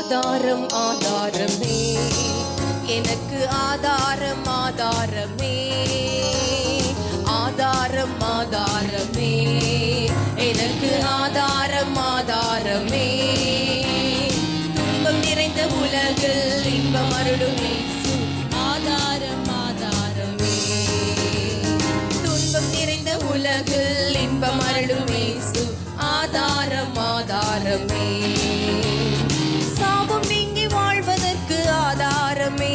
ஆதாரம் ஆதாரமே, எனக்கு ஆதாரம் ஆதாரமே, ஆதாரம் ஆதாரமே, எனக்கு ஆதாரம் ஆதாரமே. துன்பம் நிறைந்த உலகில் இன்பம் அருளும் இயேசு ஆதாரம் ஆதாரமே. துன்பம் நிறைந்த உலகில் இன்பம் அருளும் இயேசு ஆதாரம் ஆதாரமே. சாபம் நீங்கி வாழ்வதற்கு ஆதாரமே,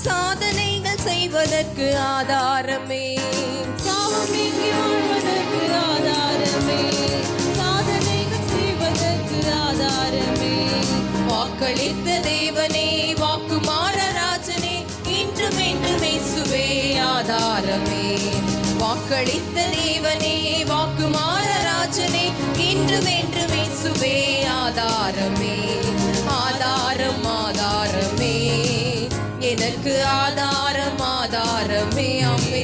சாதனைகள் செய்வதற்கு ஆதாரமே. சாபம் நீங்கி வாழ்வதற்கு ஆதாரமே, சாதனைகள் செய்வதற்கு ஆதாரமே. வாக்களித்த தேவனே, வாக்குமார ராஜனே, இன்றும் என்றும் இயேசுவே ஆதாரமே. வாக்களித்த தேவனே, வாக்குமார ராஜனே, இன்றும் என்றும் இயேசுவே ஆதாரமே. ஆதாரம் ஆதாரமே, எனக்கு ஆதாரம் ஆதாரமே. அம்மே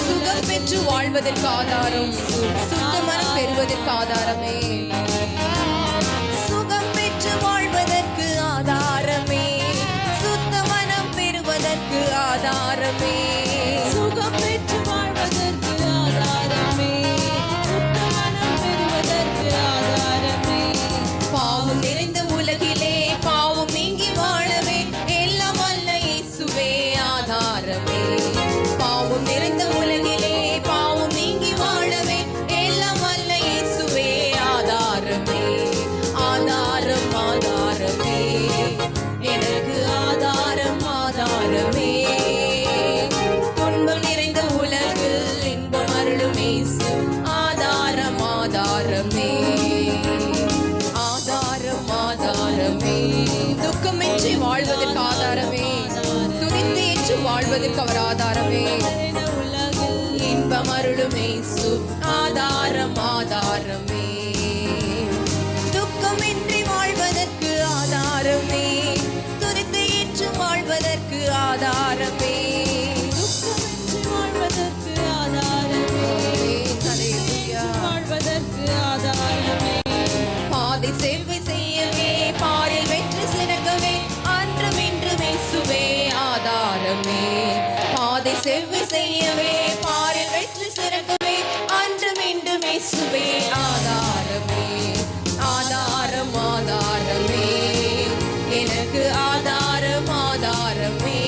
சுகம் பெற்று வாழ்வதற்கு ஆதாரம், சுத்தமனம் பெறுவதற்கு ஆதாரமே. சுகம் பெற்று வாழ்வதற்கு ஆதாரமே, சுத்தமனம் பெறுவதற்கு ஆதாரமே. சுகம் பெற்று வாழ்வதற்கு ஆதாரமே, சுத்தமனம் பெறுவதற்கு ஆதாரமே. பாவம் நிறைந்த உலகிலே பாவம் நீங்கி வாழவே எல்லாம் வல்ல இயேசுவே ஆதாரமே. பாவம் நிறைந்த உலகிலே பாவம் நீங்கி வாழவே எல்லாம் வல்ல இயேசுவே ஆதாரமே. ஆதாரம் ஆதாரமே, எனக்கு ஆதாரம் ஆதாரமே. துன்பம் நிறைந்த உலகில் இன்பம் அருளும் இயேசு ஆதாரம் ஆதாரமே. ஆதாரம் ஆதாரமே, துக்கமின்றி வாழ்வதற்கு ஆதாரமே, துணிந்து ஏற்று வாழ்வதற்கு அவர் ஆதாரமே. இன்பம் அருளும் இயேசு ஆதாரம் ஆதாரமே. துக்கமின்றி வாழ்வதற்கு ஆதாரமே, துணிந்து ஏற்று வாழ்வதற்கு ஆதாரமே. துக்கமின்றி வாழ்வதற்கு ஆதாரமே, வாழ்வதற்கு ஆதாரமே. பாதை சேவை செய்யவே பாரில் வெற்றி சிறக்கவே அன்றும் இன்றும் இயேசுவே ஆதாரமே. பாதை சேவை செய்யவே பாரில் வெற்றி சிறக்கவே அன்றும் இன்றும் இயேசுவே ஆதாரமே. ஆதாரம் ஆதாரமே, எனக்கு ஆதாரம் ஆதாரமே.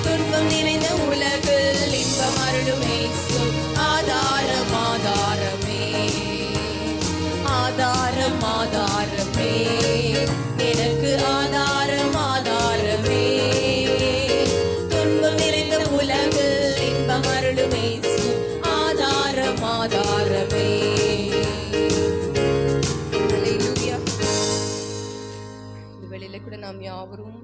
துன்பம் நிறைந்த உலகில் இன்பம் அருளும் இயேசு ஆதாரம் ஆதாரமே. ஆதாரம் ஆதாரமே, எனக்கு ஆதாரம் ஆதாரமே. துன்பம் நிறைந்த உலகில் இன்பம் அருளும் இயேசு ஆதாரம் ஆதாரமே. ஹல்லேலூயா. இந்த வேளையில கூட நாம் யாவரும்